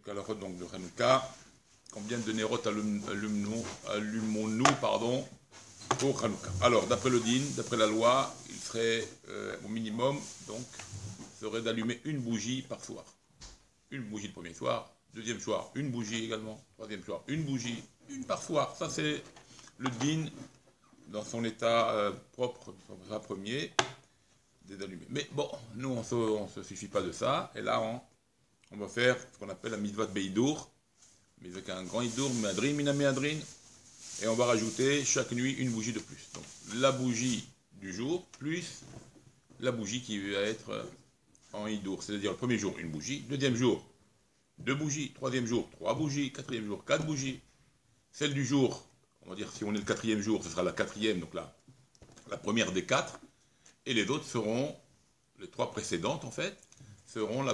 Kalachot donc de Hanouka. Combien de Nérot allumons-nous pour Hanouka? Alors, d'après le din, d'après la loi, il serait au minimum, donc, serait d'allumer une bougie par soir. Une bougie le premier soir, deuxième soir, une bougie également, troisième soir, une bougie, une par soir. Ça, c'est le din dans son état propre, son état premier, d'allumer. Mais bon, nous, on ne se suffit pas de ça, et là, on va faire ce qu'on appelle la mitzvah de Beidour, mais avec un grand Idour, Meadrin, Minameadrin, et on va rajouter chaque nuit une bougie de plus. Donc la bougie du jour, plus la bougie qui va être en Idour, c'est-à-dire le premier jour, une bougie, deuxième jour, deux bougies, troisième jour, trois bougies, quatrième jour, quatre bougies. Celle du jour, on va dire si on est le quatrième jour, ce sera la quatrième, donc la première des quatre, et les autres seront, les trois précédentes en fait, seront les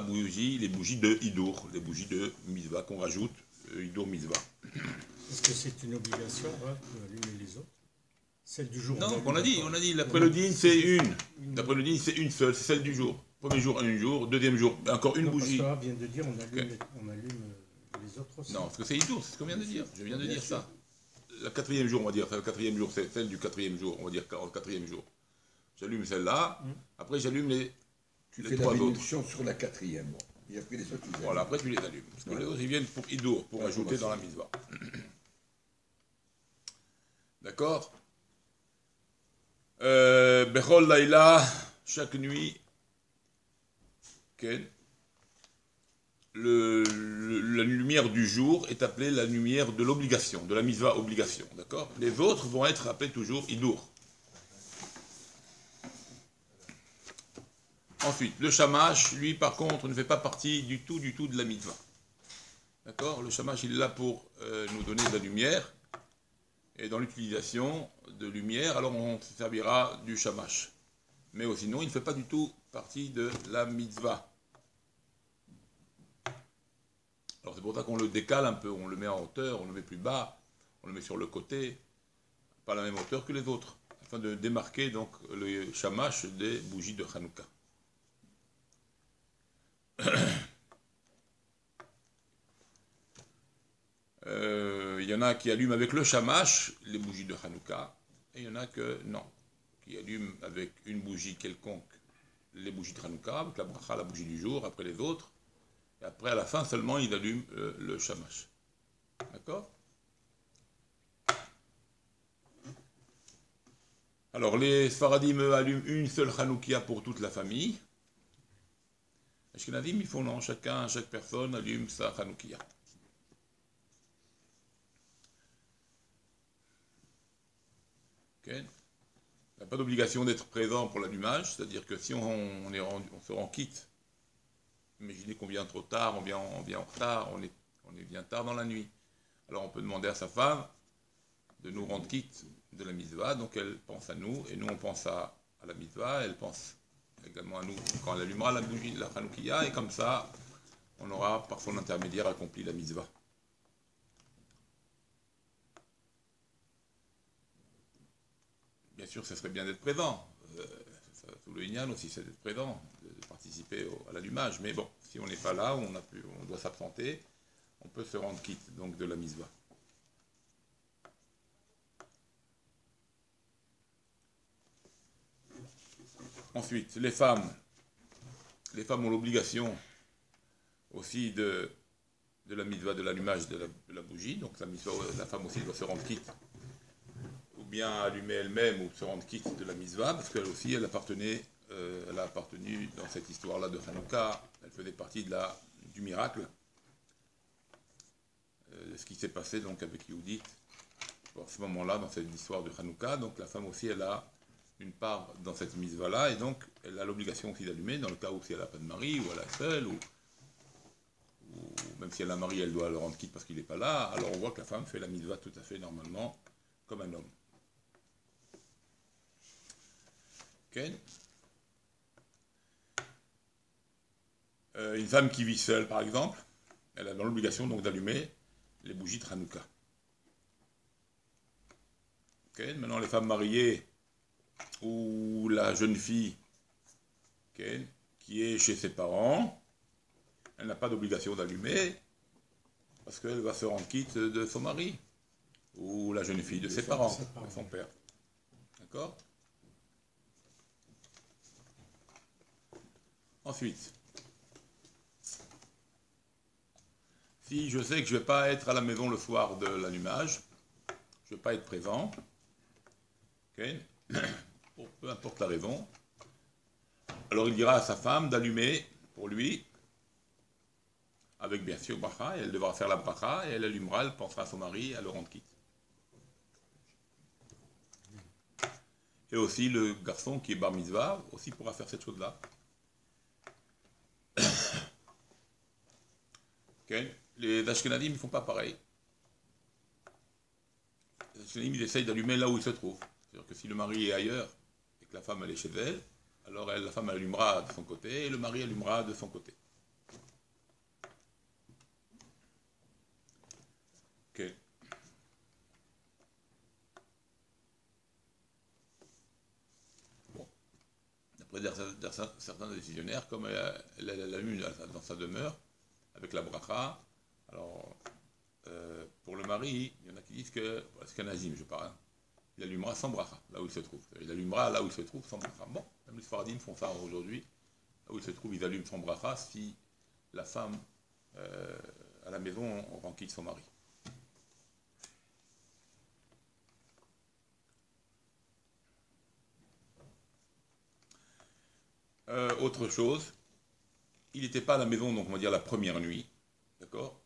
bougies de Idour, les bougies de Mitzvah qu'on rajoute, Idour Mitzvah. Est-ce que c'est une obligation d'allumer les autres? Celle du jour? Non, on a dit, d'après le din, c'est une. D'après le din, c'est une seule, c'est celle du jour. Premier jour, un jour, deuxième jour, encore une bougie. Parce vient de dire, on allume les autres aussi. Non, parce que c'est Idour, c'est ce qu'on vient de dire. Je viens de dire ça. Le quatrième jour, on va dire, le quatrième jour, c'est celle du quatrième jour, on va dire le quatrième jour. J'allume celle-là, après j'allume les trois autres. Sur la quatrième, bon. Et après les autres, voilà, après tu les allumes. Parce que les autres, ils viennent pour Idour, pour ajouter dans la mitzvah. D'accord. Bechol Laïla, chaque nuit, la lumière du jour est appelée la lumière de l'obligation, de la mitzvah obligation. D'accord. Les autres vont être appelés toujours Idour. Ensuite, le shamash, lui, par contre, ne fait pas partie du tout de la mitzvah. D'accord. Le shamash, il est là pour nous donner de la lumière. Et dans l'utilisation de lumière, alors on se servira du shamash. Mais sinon, il ne fait pas du tout partie de la mitzvah. Alors c'est pour ça qu'on le décale un peu, on le met en hauteur, on le met plus bas, on le met sur le côté, pas à la même hauteur que les autres, afin de démarquer donc le shamash des bougies de Hanouka. Il y en a qui allument avec le shamash les bougies de Hanouka, et il y en a que non, qui allument avec une bougie quelconque les bougies de Hanouka, avec la bracha, la bougie du jour, après les autres, et après à la fin seulement ils allument le shamash. D'accord? Alors les Sfaradim allument une seule Hanoukia pour toute la famille. Les Ashkenazim, ils font non, chaque personne allume sa Hanoukia. Il n'y a pas d'obligation d'être présent pour l'allumage, c'est-à-dire que si on se rend quitte, imaginez qu'on vient trop tard, on vient en retard, on vient tard dans la nuit. Alors on peut demander à sa femme de nous rendre quitte de la mitzvah, donc elle pense à nous, et nous on pense à la mitzvah, elle pense également à nous quand elle allumera la bougie, la Hanoukia, et comme ça, on aura par son intermédiaire accompli la mitzvah. Bien sûr, ce serait bien d'être présent. Tout le Inyan aussi, c'est d'être présent, de participer à l'allumage. Mais bon, si on n'est pas là, on doit s'absenter, on peut se rendre quitte donc de la mitzvah. Ensuite, les femmes ont l'obligation aussi de la mitzvah de l'allumage de la bougie. Donc la femme aussi doit se rendre quitte, ou bien allumer elle-même, ou se rendre quitte de la mitzvah, parce qu'elle aussi, elle a appartenu dans cette histoire-là de Hanouka, elle faisait partie du miracle, ce qui s'est passé donc avec Yehudit, à ce moment-là, dans cette histoire de Hanouka. Donc la femme aussi, elle a une part dans cette mitzvah-là, et donc elle a l'obligation aussi d'allumer, dans le cas où si elle n'a pas de mari, ou elle est seule, ou même si elle a un mari, elle doit le rendre quitte parce qu'il n'est pas là. Alors on voit que la femme fait la mitzvah tout à fait normalement, comme un homme. Okay. Une femme qui vit seule, par exemple, elle a dans l'obligation donc d'allumer les bougies de Hanouka. Okay. Maintenant, les femmes mariées ou la jeune fille qui est chez ses parents, elle n'a pas d'obligation d'allumer, Parce qu'elle va se rendre quitte de son mari, ou la jeune fille de ses parents, de son père. D'accord? Ensuite, si je sais que je ne vais pas être à la maison le soir de l'allumage, je ne vais pas être présent, ok, pour peu importe la raison, alors il dira à sa femme d'allumer pour lui, avec bien sûr bracha, et elle devra faire la bracha, et elle allumera, elle pensera à son mari, à le rendre quitte. Et aussi le garçon qui est bar mitzvah, aussi pourra faire cette chose-là. Okay. Les Ashkenadim ne font pas pareil. Les Ashkenadim, ils essayent d'allumer là où ils se trouvent. C'est-à-dire que si le mari est ailleurs et que la femme elle est chez elle, alors la femme allumera de son côté et le mari allumera de son côté. Ok. Bon. Après, certains décisionnaires, comme elle allume dans sa demeure, avec la bracha, alors pour le mari, il y en a qui disent que, c'est qu'un azim, je parle, il allumera sans bracha, là où il se trouve. Il allumera là où il se trouve sans bracha. Bon, même les Sfaradim font ça aujourd'hui, là où il se trouve, ils allument sans bracha si la femme, à la maison, rend quitte son mari. Autre chose, il n'était pas à la maison, donc on va dire la première nuit, d'accord?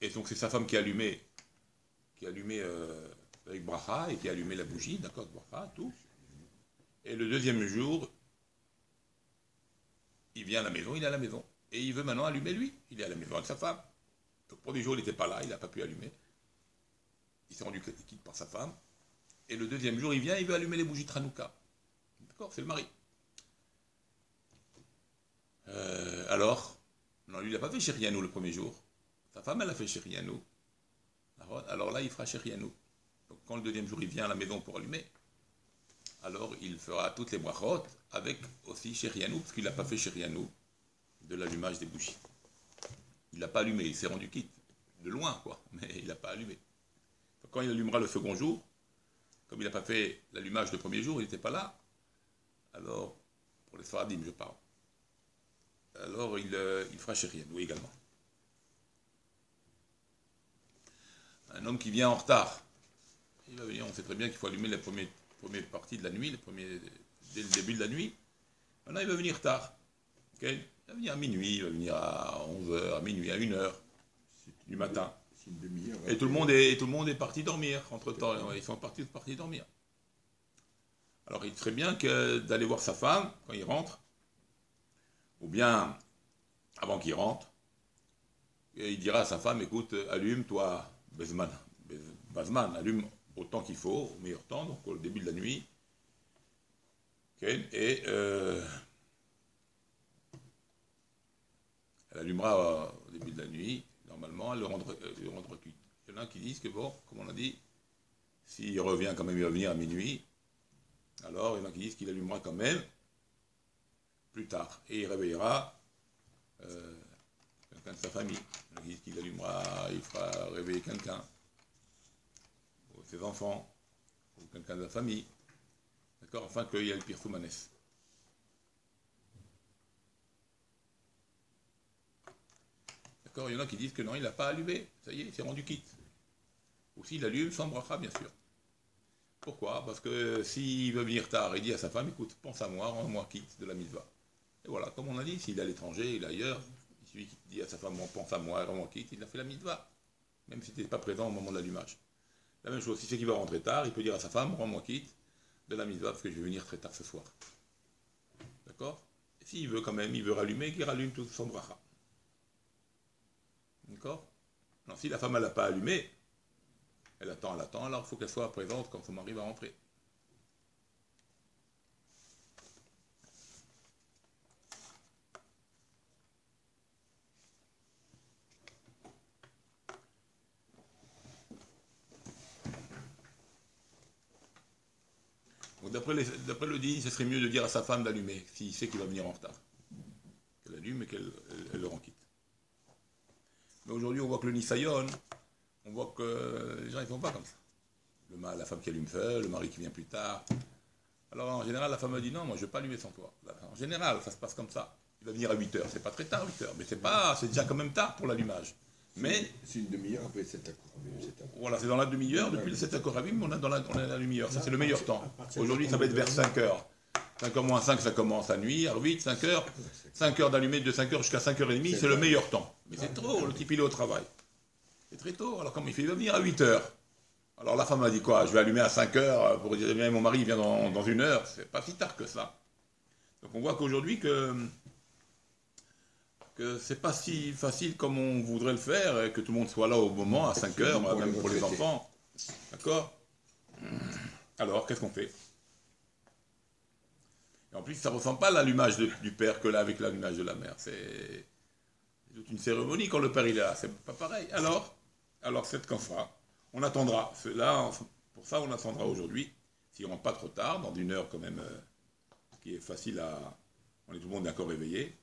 Et donc c'est sa femme qui allumait avec bracha et qui allumait la bougie, d'accord, bracha, tout. Et le deuxième jour, il vient à la maison, il est à la maison. Et il veut maintenant allumer lui, il est à la maison avec sa femme. Donc pour des jours, il n'était pas là, il n'a pas pu allumer. Il s'est rendu quitte par sa femme. Et le deuxième jour, il vient, il veut allumer les bougies de Hanouka. D'accord, c'est le mari. Alors, non, lui, il n'a pas fait Shérianou le premier jour. Sa femme, elle a fait Shérianou. Alors là, il fera Shérianou. Donc quand le deuxième jour, il vient à la maison pour allumer, alors il fera toutes les brachot avec aussi Shérianou, parce qu'il n'a pas fait Shérianou de l'allumage des bougies. Il n'a pas allumé, il s'est rendu quitte. De loin, quoi, mais il n'a pas allumé. Donc quand il allumera le second jour, comme il n'a pas fait l'allumage le premier jour, il n'était pas là, alors, pour les Sfaradim, je parle, alors il fera Shérianou également. Un homme qui vient en retard, il va venir, on sait très bien qu'il faut allumer la première partie de la nuit, dès le début de la nuit. Maintenant, il va venir tard. Okay, il va venir à minuit, il va venir à 11h, à minuit, à 1h du matin. Et tout le monde est parti dormir, entre-temps. Ils sont partis dormir. Alors, il serait bien d'aller voir sa femme quand il rentre, ou bien avant qu'il rentre, et il dira à sa femme, écoute, allume, toi, Bazman, allume autant qu'il faut, au meilleur temps, donc au début de la nuit. Okay, et elle allumera au début de la nuit, normalement, elle le rendra quitte. Il y en a qui disent que, bon, comme on a dit, s'il revient quand même, il va venir à minuit, alors il y en a qui disent qu'il allumera quand même plus tard, et il réveillera quelqu'un de sa famille. Il y en a qui disent qu'il allumera, il fera réveiller quelqu'un, ou ses enfants, ou quelqu'un de la famille, d'accord, afin qu'il y ait le pire Soumanès. D'accord, il y en a qui disent que non, il n'a pas allumé, ça y est, il s'est rendu quitte. Ou s'il allume, sans bracha, bien sûr. Pourquoi? Parce que s'il veut venir tard, il dit à sa femme, écoute, pense à moi, rends-moi quitte de la mitzvah. Et voilà, comme on a dit, s'il est à l'étranger, il est ailleurs, il suffit qu'il dit à sa femme, pense à moi, rends-moi quitte, il a fait la mitzvah. Même s'il n'était pas présent au moment de l'allumage. La même chose, si c'est qu'il va rentrer tard, il peut dire à sa femme, rends-moi quitte de la mitzvah, parce que je vais venir très tard ce soir. D'accord? Et s'il veut quand même, il veut rallumer, qu'il rallume tout son bracha. D'accord? Non, si la femme elle n'a pas allumé, elle attend, alors il faut qu'elle soit présente quand son mari va rentrer. Donc d'après le dit, ce serait mieux de dire à sa femme d'allumer, s'il sait qu'il va venir en retard. Qu'elle allume et qu'elle le rend quitte. Mais aujourd'hui, on voit que le Nisayon, on voit que les gens, ils font pas comme ça. La femme qui allume seule, le mari qui vient plus tard. Alors, en général, la femme me dit non, moi, je ne vais pas allumer sans toi. En général, ça se passe comme ça. Il va venir à 8 heures. C'est pas très tard, 8 heures. Mais c'est déjà quand même tard pour l'allumage. Mais. C'est une demi-heure après 7 Akoravim. Voilà, c'est dans la demi-heure. Depuis le 7 Akoravim, on est dans la demi-heure. Ça, c'est le meilleur temps. Aujourd'hui, ça va être vers 5 heures. 5h moins 5, ça commence la nuit. Alors vite, 5 heures. 5 heures d'allumer de 5 heures jusqu'à 5h30, c'est le meilleur temps. Mais c'est trop, le type il est au travail. C'est très tôt. Alors, comme il fait, il va venir à 8 heures. Alors, la femme a dit quoi? Je vais allumer à 5 heures pour dire, bien, mon mari vient dans 1 heure. C'est pas si tard que ça. Donc, on voit qu'aujourd'hui, que c'est pas si facile comme on voudrait le faire, et que tout le monde soit là au moment, à 5 heures, même pour les enfants. D'accord? Alors, qu'est-ce qu'on fait? Et en plus, ça ne ressemble pas à l'allumage du père que là avec l'allumage de la mère. C'est toute une cérémonie quand le père il est là. C'est pas pareil. Alors c'est qu'on fera. On attendra. Pour ça, on attendra aujourd'hui. S'il ne rentre pas trop tard, dans 1 heure quand même, ce qui est facile à. On est tout le monde d'accord réveillé.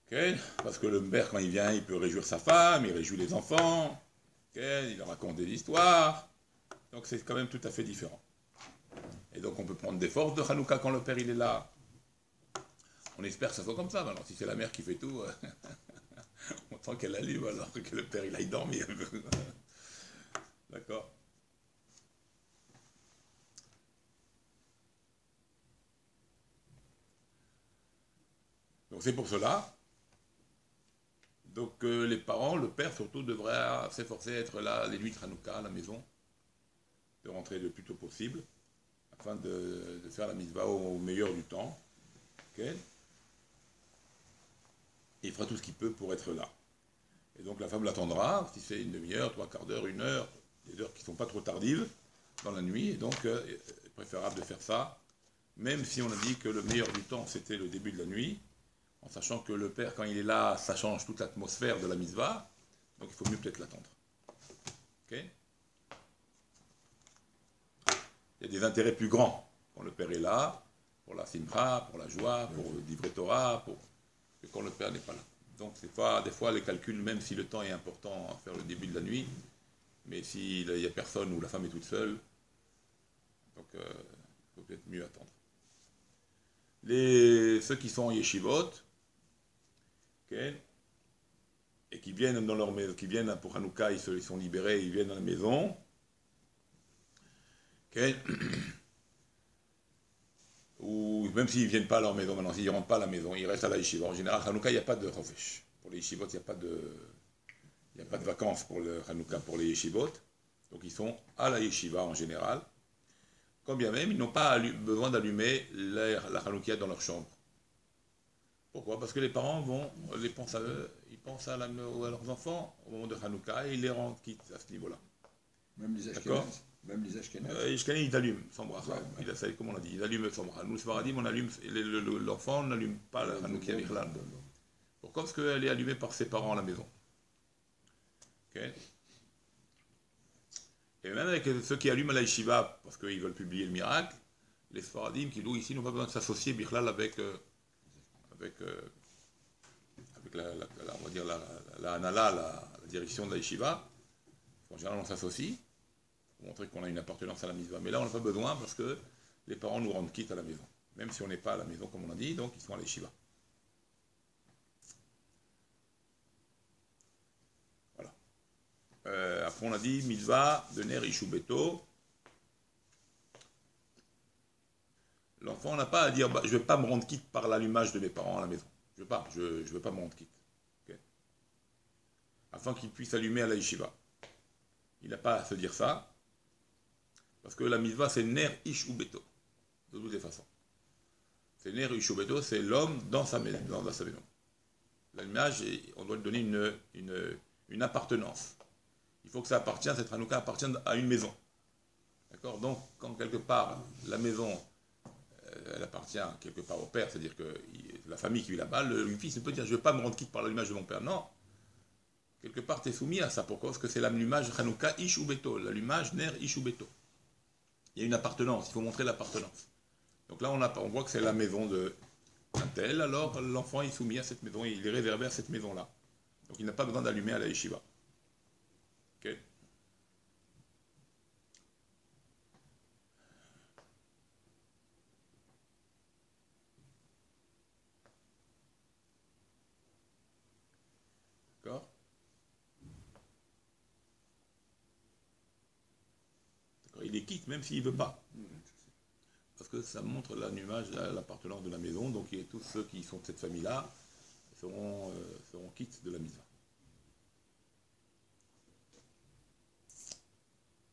Okay. Parce que le père, quand il vient, il peut réjouir sa femme, il réjouit les enfants. Okay. Il leur raconte des histoires. Donc c'est quand même tout à fait différent. Et donc on peut prendre des forces de Hanouka quand le père il est là. On espère que ça soit comme ça. Alors si c'est la mère qui fait tout, on sent qu'elle allume alors que le père il aille dormir. D'accord. Donc c'est pour cela. Donc les parents, le père surtout devrait s'efforcer d'être là les nuits de Hanouka à la maison, de rentrer le plus tôt possible, afin de faire la mitzvah au meilleur du temps. Okay. Et il fera tout ce qu'il peut pour être là. Et donc la femme l'attendra, si c'est 1 demi-heure, 3/4 d'heure, 1 heure, des heures qui ne sont pas trop tardives dans la nuit. Et donc c'est préférable de faire ça, même si on a dit que le meilleur du temps c'était le début de la nuit, en sachant que le père quand il est là, ça change toute l'atmosphère de la mitzvah, donc il faut mieux peut-être l'attendre. Okay. Il y a des intérêts plus grands quand le père est là, pour la simcha, pour la joie, pour le livret Torah, que quand le père n'est pas là. Donc c'est pas des fois les calculs, même si le temps est important à faire le début de la nuit, mais s'il n'y a personne ou la femme est toute seule, donc il faut peut-être mieux attendre. Ceux qui sont en yeshivot, okay, et qui viennent dans leur maison, qui viennent pour Hanouka, ils sont libérés, ils viennent dans la maison. Okay. Ou même s'ils ne viennent pas à leur maison maintenant, s'ils ne rentrent pas à la maison, ils restent à la yeshiva. En général, Hanouka, il n'y a pas de chofesh. Pour les yeshivot, il n'y a pas de vacances pour le Hanouka, pour les yeshivot. Donc ils sont à la yeshiva en général. Quand bien même, ils n'ont pas besoin d'allumer la Hanoukia dans leur chambre. Pourquoi? Parce que les parents pensent à eux, ils pensent à leurs enfants au moment de Hanouka et ils les rendent quittes à ce niveau-là. Même les Ashkenazes. Même les Ashkenazes. Les Ashkenazes, ils allument sans bracha. Comme on l'a dit, ils allument sans bracha. Nous, le Sfaradim, on allume, l'enfant n'allume pas la Hanoukia Bichlal. Pourquoi? Parce qu'elle est allumée par ses parents à la maison. Okay. Et même avec ceux qui allument à la yeshiva, parce qu'ils veulent publier le miracle, les Sfaradim qui, nous, ici, n'ont pas besoin de s'associer Bichlal avec on va dire la Hanala, la direction de la yeshiva. En général, on s'associe pour montrer qu'on a une appartenance à la mitzvah. Mais là, on n'a pas besoin parce que les parents nous rendent quitte à la maison. Même si on n'est pas à la maison, comme on a dit, donc ils sont à la yeshiva. Voilà. Après, on a dit mitzvah de ner ishu beto. L'enfant n'a pas à dire je ne vais pas me rendre quitte par l'allumage de mes parents à la maison. Je ne veux pas me rendre quitte. Okay. Afin qu'il puisse allumer à la yeshiva. Il n'a pas à se dire ça. Parce que la mitzvah, c'est ner ish ou beto. De toutes les façons. C'est ner ish ou beto, c'est l'homme dans sa maison. L'allumage, on doit lui donner une appartenance. Il faut que ça appartienne, cette Hanouka appartienne à une maison. D'accord? Donc, quand quelque part, la maison, elle appartient quelque part au père, c'est-à-dire que la famille qui vit là-bas, le fils ne peut dire je ne veux pas me rendre quitte par l'allumage de mon père. Non. Quelque part, tu es soumis à ça. Pourquoi? Parce que c'est l'allumage Hanouka ish ou beto, l'allumage ner ish ou beto. Il y a une appartenance, il faut montrer l'appartenance. Donc là, on voit que c'est la maison d'un telle, alors l'enfant est soumis à cette maison, il est réservé à cette maison-là. Donc il n'a pas besoin d'allumer à la yeshiva. Ok. D'accord. Il les quitte même s'il ne veut pas. Parce que ça montre l'allumage, l'appartenance de la maison. Donc tous ceux qui sont de cette famille-là seront quittes de la mitzvah.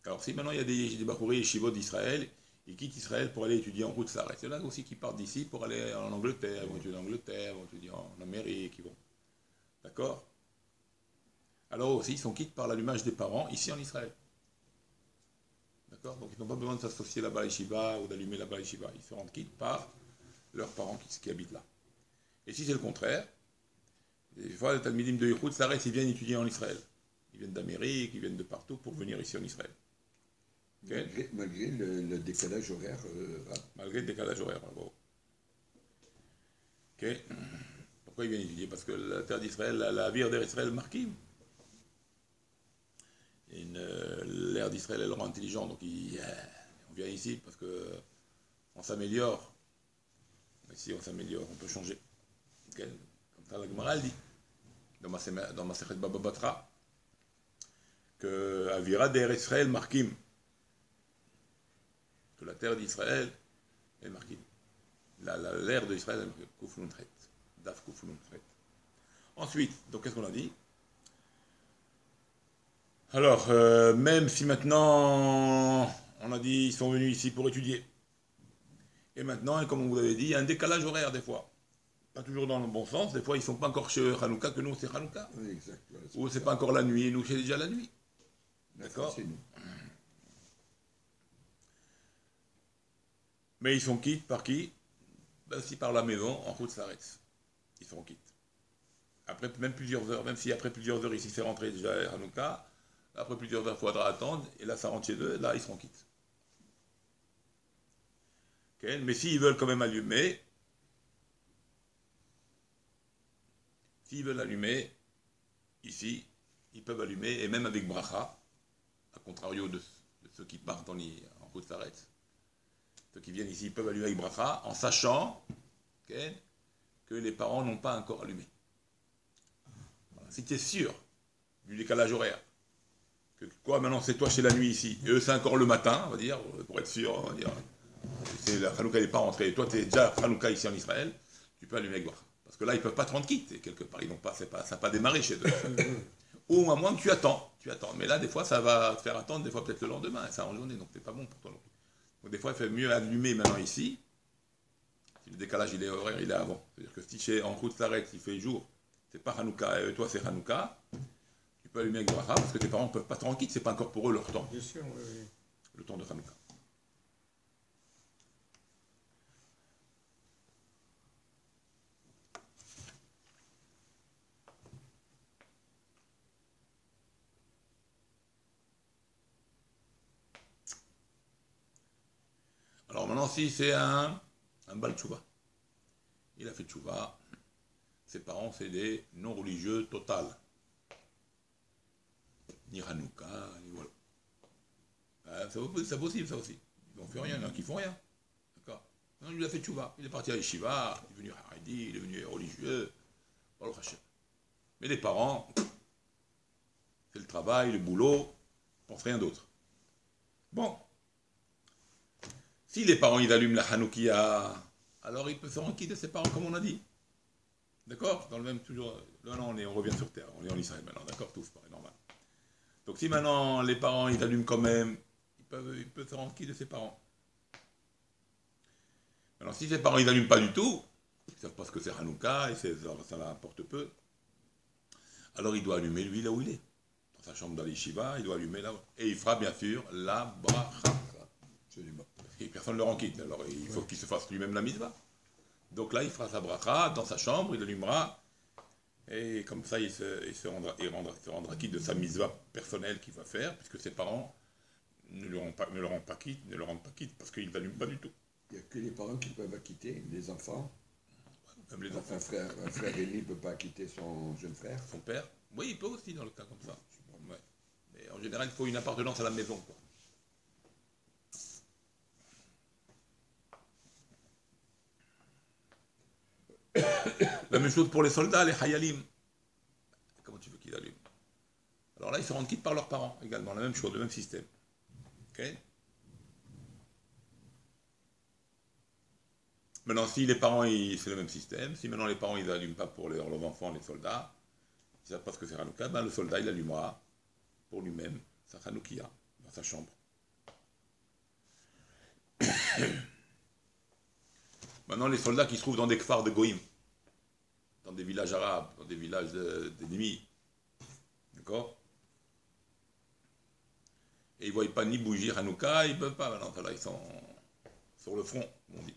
Alors si maintenant il y a des Bachouri et Shivot d'Israël, ils quittent Israël pour aller étudier en route Sarès. Il y en a aussi qui partent d'ici pour aller en Angleterre, ils vont étudier en Angleterre, ils vont étudier en Amérique, ils vont. D'accord. Alors aussi ils sont quittes par l'allumage des parents ici en Israël. D'accord. Donc ils n'ont pas besoin de s'associer là-bas à Yeshiva ou d'allumer là-bas à Yeshiva. Ils se rendent quittes par leurs parents qui habitent là. Et si c'est le contraire, des fois les Talmidim de Yichud Sarès, ils viennent étudier en Israël. Ils viennent d'Amérique, ils viennent de partout pour venir ici en Israël. Okay. Malgré le décalage horaire. Malgré le décalage horaire, bravo. Ok. Pourquoi ils viennent étudier? Parce que la terre d'Israël, la vie d'Israël marquée. L'ère d'Israël, elle rend intelligent, donc on vient ici parce que on s'améliore. Ici, on s'améliore, on peut changer. Okay. Comme ça, la Gemara dit, dans ma Sechet Baba Batra, que Avira d'Er Israël marquim, que la terre d'Israël est marquée. L'ère d'Israël est marquée. Kouflountret. Daf Kouflountret. Ensuite, donc qu'est-ce qu'on a dit? Alors, même si maintenant, on a dit, ils sont venus ici pour étudier. Et maintenant, comme on vous avait dit, il y a un décalage horaire des fois. Pas toujours dans le bon sens. Des fois, ils ne sont pas encore chez Hanouka, que nous, c'est Hanouka. Oui, exact. Voilà, ou c'est pas encore la nuit, et nous, c'est déjà la nuit. D'accord. Mais ils sont quittes par qui? Ben, aussi par la maison, en route s'arrête. Ils sont quittes. Après même plusieurs heures, même si après plusieurs heures ici c'est rentré déjà à Hanouka, après plusieurs heures il faudra attendre, et là ça rentre chez eux, là ils seront quittes. Okay. Mais s'ils veulent quand même allumer, ici, ils peuvent allumer, et même avec bracha, à contrario de ceux qui partent en route s'arrête. Ceux qui viennent ici, ils peuvent allumer avec bracha, en sachant okay, que les parents n'ont pas encore allumé. Voilà. Si tu es sûr du décalage horaire, que quoi, maintenant c'est toi chez la nuit ici, et eux c'est encore le matin, on va dire, pour être sûr, on va dire, c'est la Hanouka n'est pas rentrée, et toi tu es déjà Hanouka ici en Israël, tu peux allumer avec bracha. Parce que là, ils ne peuvent pas te rendre quitte, quelque part, ça n'a pas démarré chez eux. Ou à moins que tu attends. Mais là, des fois, ça va te faire attendre, des fois peut-être le lendemain, et ça en journée, donc c'est pas bon pour toi non plus. Donc des fois, il fait mieux allumer maintenant ici, si le décalage il est horaire, il est avant. C'est-à-dire que si chez en route s'arrête, il fait jour, c'est pas Hanouka, et toi c'est Hanouka, tu peux allumer avec bracha, parce que tes parents ne peuvent pas te rendre quitte, c'est pas encore pour eux leur temps. Bien sûr, oui, oui. Le temps de Hanouka. Alors maintenant, si c'est un Baal Tchouva, il a fait Tchouva, ses parents, c'est des non-religieux total. Ni Hanouka, ni voilà. C'est possible, ça aussi. Ils n'ont fait rien, il y en a qui font rien. D'accord. Non, il a fait Tchouva, il est parti à Yeshiva, il est venu à Haredi, il est venu religieux. Baruch Hashem. Mais les parents, c'est le travail, le boulot, ils ne pensent rien d'autre. Bon. Si les parents ils allument la Hanoukia, alors ils peuvent se rendre quitte de ses parents comme on a dit. D'accord? Dans le même toujours. Là, non, on revient sur terre, on est en Israël maintenant, d'accord? Tout, c'est pareil, normal. Donc si maintenant les parents ils allument quand même, ils peuvent se rendre quitte de ses parents. Maintenant si ses parents ils n'allument pas du tout, ils ne savent pas ce que c'est Hanouka, et ça l'importe peu, alors il doit allumer lui là où il est. Dans sa chambre dans l'Yeshiva, il doit allumer là. Et il fera bien sûr la bracha. Absolument. Et personne ne le rend quitte, alors il faut qu'il se fasse lui-même la mitzvah. Donc là, il fera sa bracha dans sa chambre, il allumera, et comme ça, il se rendra quitte de sa mitzvah personnelle qu'il va faire, puisque ses parents ne le rendent pas quitte, parce qu'ils n'allument pas du tout. Il n'y a que les parents qui peuvent acquitter, les enfants. Même les enfants. Un frère aîné ne peut pas quitter son jeune frère. Son père, oui, il peut aussi dans le cas comme ça. Ouais. Mais en général, il faut une appartenance à la maison, quoi. La même chose pour les soldats, les hayalim. Comment tu veux qu'ils allument? Alors là, ils se rendent quittes par leurs parents également, la même chose, le même système. Ok? Maintenant, si les parents, c'est le même système, si maintenant les parents, ils n'allument pas pour leurs enfants, les soldats, ils ne savent pas ce que c'est Hanouka, ben le soldat, il allumera pour lui-même sa Hanoukia dans sa chambre. Maintenant, les soldats qui se trouvent dans des kfars de Goïm, dans des villages arabes, dans des villages d'ennemis, d'accord? Et ils ne voient pas ni bougie Hanouka, ils ne peuvent pas maintenant, là, ils sont sur le front, on dit.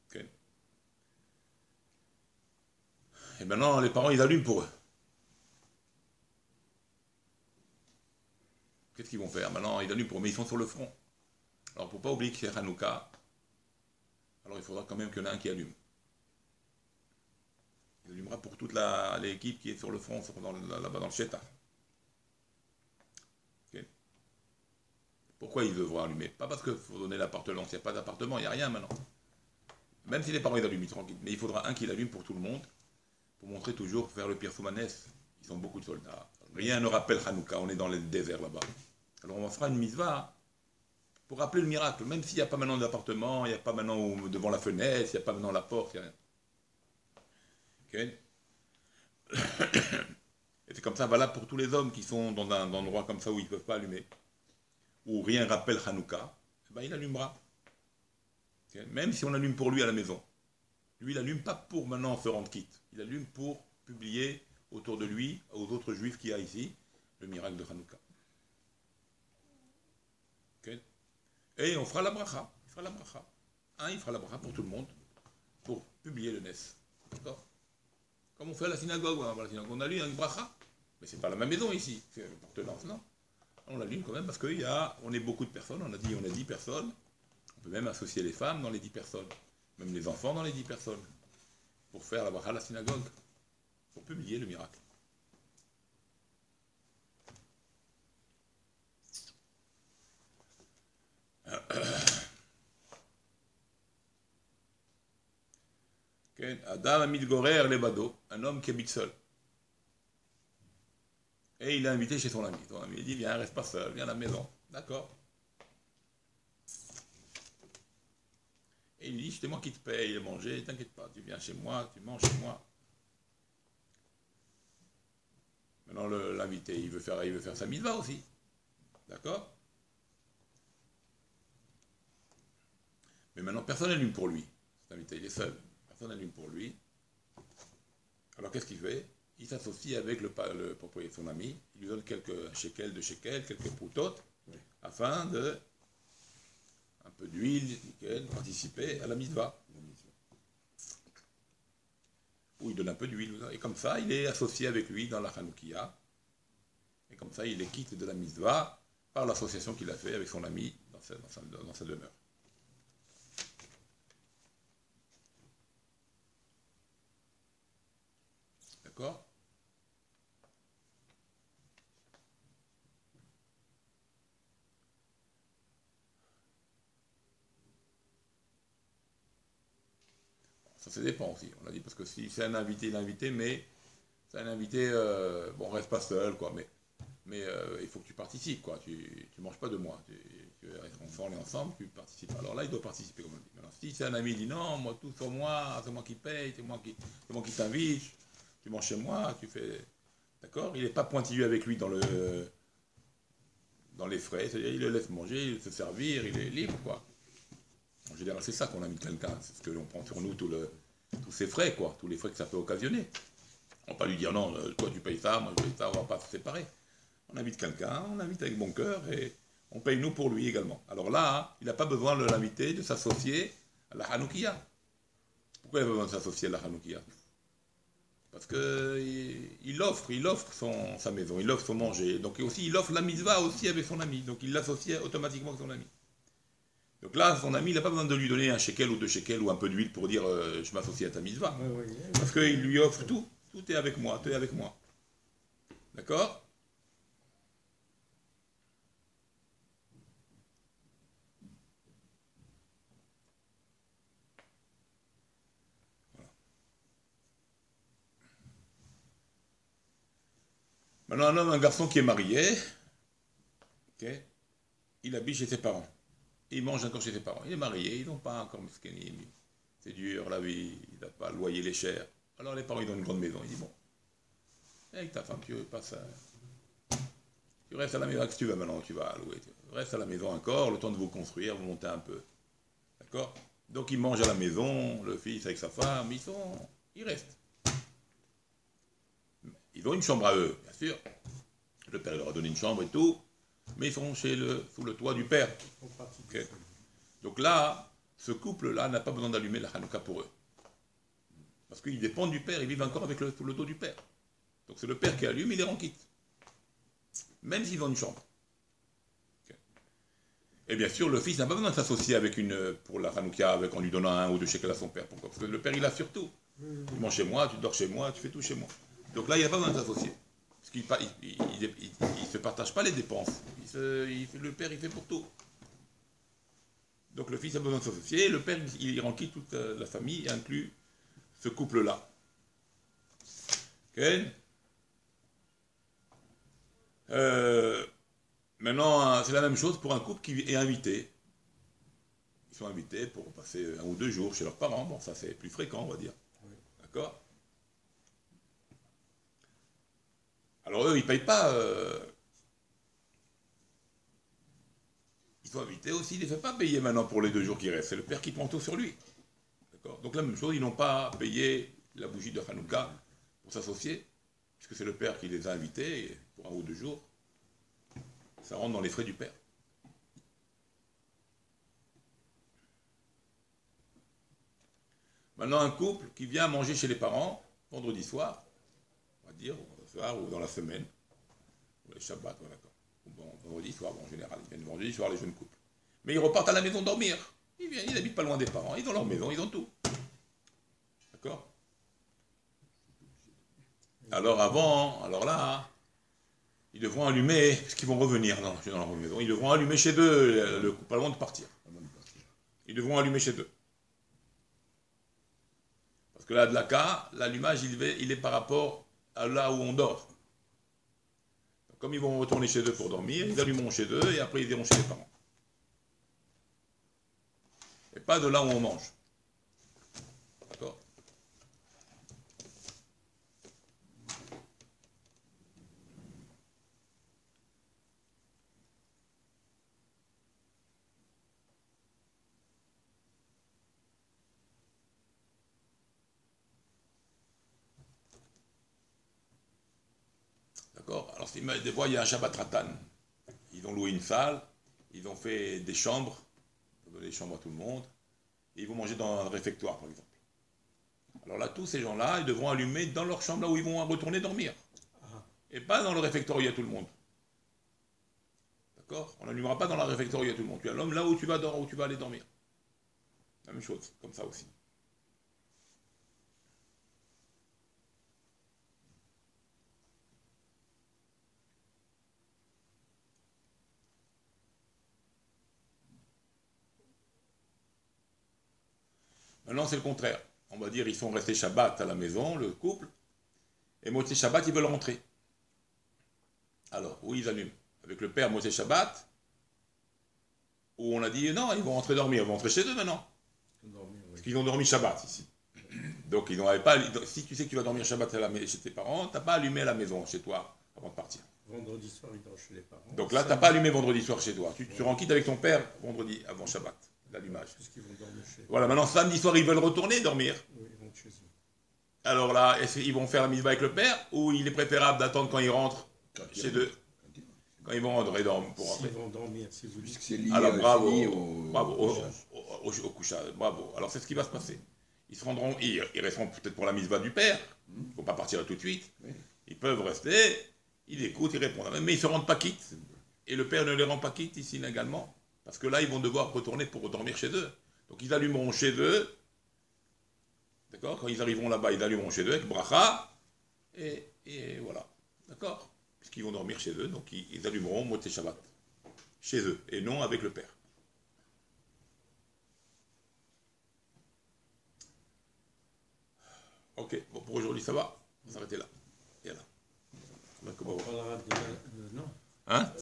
Okay. Et maintenant, les parents, ils allument pour eux. Qu'est-ce qu'ils vont faire? Maintenant, ils allument pour eux, mais ils sont sur le front. Alors, il ne faut pas oublier que c'est Hanouka. Alors, il faudra quand même qu'il y en ait un qui allume. Il allumera pour toute l'équipe qui est sur le front, là-bas dans le Sheta. Okay. Pourquoi ils devront allumer? Pas parce qu'il faut donner l'appartenance. Il n'y a pas d'appartement, il n'y a rien maintenant. Même si les parents ils allument, tranquille. Mais il faudra un qui l'allume pour tout le monde, pour montrer toujours, faire le pire Soumanès. Ils sont beaucoup de soldats. Rien ne rappelle Hanouka, on est dans le désert là-bas. Alors on fera une mitzvah pour rappeler le miracle, même s'il n'y a pas maintenant d'appartement, il n'y a pas maintenant devant la fenêtre, il n'y a pas maintenant la porte, il n'y a rien. Ok. Et c'est comme ça, valable pour tous les hommes qui sont dans un endroit comme ça où ils ne peuvent pas allumer, où rien rappelle Hanouka, ben il allumera. Okay. Même si on allume pour lui à la maison. Lui, il allume pas pour maintenant se rendre quitte. Il allume pour publier autour de lui, aux autres juifs qu'il y a ici, le miracle de Hanouka. Okay. Et on fera la bracha. Il fera la bracha. Il fera la bracha pour tout le monde, pour publier le Nes. D'accord? Comme on fait à la synagogue, on allume une bracha. Mais c'est pas la même maison ici, c'est l'appartenance, non? On l'allume quand même parce qu'on est beaucoup de personnes, on a 10 personnes. On peut même associer les femmes dans les 10 personnes, même les enfants dans les 10 personnes, pour faire la bracha à la synagogue, pour publier le miracle. Adam Amidgorer Lebado, un homme qui habite seul. Et il l'a invité chez son ami. Son ami dit, viens, reste pas seul, viens à la maison. D'accord. Et il dit, c'est moi qui te paye le manger, t'inquiète pas, tu viens chez moi, tu manges chez moi. Maintenant, l'invité, il veut faire sa mitzvah aussi. D'accord? Mais maintenant, personne n'allume pour lui. Cet invité, il est seul. Personne n'allume pour lui. Alors, qu'est-ce qu'il fait? Il s'associe avec le propriétaire, son ami. Il lui donne quelques shekels de shekels, quelques poutotes, oui, afin de... un peu d'huile, nickel, participer à la mitzvah. Ou il donne un peu d'huile, et comme ça, il est associé avec lui dans la Hanoukia. Et comme ça, il est quitte de la mitzvah par l'association qu'il a fait avec son ami dans sa demeure. D'accord? Ça dépend aussi, on a dit, parce que si c'est un invité, l'invité, mais c'est un invité, bon, reste pas seul, quoi, mais il faut que tu participes, quoi, tu manges pas de moi, on est ensemble, tu participes. Alors là, il doit participer, comme on dit. Maintenant, si c'est un ami, il dit non, moi, tout sur moi, c'est moi qui paye, c'est moi qui t'invite, tu manges chez moi, tu fais, d'accord, il n'est pas pointilleux avec lui dans les frais, c'est-à-dire il le laisse manger, il se servir, il est libre, quoi. En général, c'est ça qu'on invite quelqu'un, c'est ce que l'on prend sur nous, tous ces frais, quoi, tous les frais que ça peut occasionner. On ne va pas lui dire non, toi tu payes ça, moi je paye ça, on ne va pas se séparer. On invite quelqu'un, on l'invite avec bon cœur et on paye nous pour lui également. Alors là, il n'a pas besoin de l'inviter, de s'associer à la Hanoukia. Pourquoi il a besoin de s'associer à la Hanoukia? Parce qu'il offre sa maison, il offre son manger. Donc aussi, il offre la mitzvah aussi avec son ami. Donc il l'associe automatiquement avec son ami. Donc là, son ami, il n'a pas besoin de lui donner un shekel ou deux shekels ou un peu d'huile pour dire je m'associe à ta mitzvah. Parce qu'il lui offre tout. Tout est avec moi, tout est avec moi. D'accord? Maintenant, un homme, un garçon qui est marié, okay, il habite chez ses parents. Il mange encore chez ses parents. Il est marié, ils n'ont pas encore mesquini. C'est dur la vie, il n'a pas le loyer, les cher. Alors les parents, ils ont une grande maison. Il dit bon, avec ta femme, tu passes tu restes à la maison, qu'est-ce que tu vas maintenant? Tu vas louer. Tu restes à la maison encore, le temps de vous construire, vous montez un peu. D'accord? Donc ils mangent à la maison, le fils avec sa femme, ils restent. Ils ont une chambre à eux, bien sûr. Le père leur a donné une chambre et tout, mais ils sont sous le toit du père. Okay. Donc là, ce couple-là n'a pas besoin d'allumer la Hanouka pour eux. Parce qu'ils dépendent du père, ils vivent encore sous le dos du père. Donc c'est le père qui allume, il les rend quitte. Même s'ils ont une chambre. Okay. Et bien sûr, le fils n'a pas besoin de s'associer pour la Hanouka en lui donnant 1 ou 2 shekels à son père. Pourquoi? Parce que le père, il assure tout. Tu manges chez moi, tu dors chez moi, tu fais tout chez moi. Donc là, il n'a pas besoin de s'associer. Parce qu'il ne se partage pas les dépenses. Le père, il fait pour tout. Donc le fils a besoin de s'associer. Le père, il rend quitte toute la famille, inclut ce couple-là. Ok. Maintenant, c'est la même chose pour un couple qui est invité. Ils sont invités pour passer 1 ou 2 jours chez leurs parents. Bon, ça c'est plus fréquent, on va dire. D'accord? Alors eux, ils ne payent pas. Ils sont invités aussi, il ne les fait pas payer maintenant pour les 2 jours qui restent. C'est le père qui prend tout sur lui. D'accord? Donc la même chose, ils n'ont pas payé la bougie de Hanouka pour s'associer, puisque c'est le père qui les a invités pour 1 ou 2 jours. Ça rentre dans les frais du père. Maintenant, un couple qui vient manger chez les parents, vendredi soir, on va dire, ou dans la semaine, ou les Shabbats, voilà. Bon, vendredi soir, bon, en général, ils viennent vendredi soir, les jeunes couples. Mais ils repartent à la maison dormir. Ils n'habitent pas loin des parents, ils ont leur maison, ils ont tout. D'accord? Alors là, ils devront allumer, parce qu'ils vont revenir dans leur maison, ils devront allumer chez eux, le couple, avant de partir. Ils devront allumer chez eux. Parce que là, de la cas, l'allumage, il est par rapport à là où on dort. Comme ils vont retourner chez eux pour dormir, ils allumeront chez eux et après ils iront chez les parents. Et pas de là où on mange. D'accord? D'accord? Alors, des fois, il y a un Shabbat Ratan. Ils ont loué une salle, ils ont fait des chambres, ils ont donné des chambres à tout le monde, et ils vont manger dans un réfectoire, par exemple. Alors là, tous ces gens-là, ils devront allumer dans leur chambre, là où ils vont retourner dormir. Et pas dans le réfectoire où il y a tout le monde. D'accord? On n'allumera pas dans le réfectoire où il y a tout le monde. Tu allumes là où tu vas aller dormir. La même chose, comme ça aussi. Maintenant, c'est le contraire. On va dire, ils sont restés Shabbat à la maison, le couple, et Motzei Shabbat, ils veulent rentrer. Alors, où ils allument? Avec le père Motzei Shabbat, où on a dit, non, ils vont rentrer dormir, ils vont rentrer chez eux maintenant. Parce qu'ils ont dormi Shabbat ici. Donc, ils n'avaient pas. Si tu sais que tu vas dormir Shabbat chez tes parents, tu n'as pas allumé à la maison, chez toi, avant de partir. Vendredi soir, ils dorment chez les parents. Donc là, tu n'as pas allumé vendredi soir chez toi. Tu rends quitte avec ton père vendredi, avant Shabbat, l'allumage. Puisqu'ils vont dormir chez eux. Voilà, maintenant, samedi soir, ils veulent retourner dormir. Oui, ils vont chez eux. Alors là, est-ce qu'ils vont faire la mitzvah avec le père, ou il est préférable d'attendre quand ils rentrent chez eux? Quand ils vont rentrer pour rentrer. Ils vont dormir, si vous dites. C'est lié, Alors bravo, au au couchage, bravo. Alors c'est ce qui va se passer. Ils resteront peut-être pour la mitzvah du père. Il ne faut pas partir tout de suite. Oui. Ils peuvent rester, ils écoutent, ils répondent. Mais ils ne se rendent pas quittes. Et le père ne les rend pas quittes ici légalement. Parce que là, ils vont devoir retourner pour dormir chez eux. Donc ils allumeront chez eux. D'accord? Quand ils arriveront là-bas, ils allumeront chez eux avec bracha. Et voilà. D'accord? Puisqu'ils vont dormir chez eux, donc ils allumeront Motzei Shabbat. Chez eux, et non avec le père. Ok, bon, pour aujourd'hui ça va. On va s'arrêter là. Et là. On parlera de non. Hein?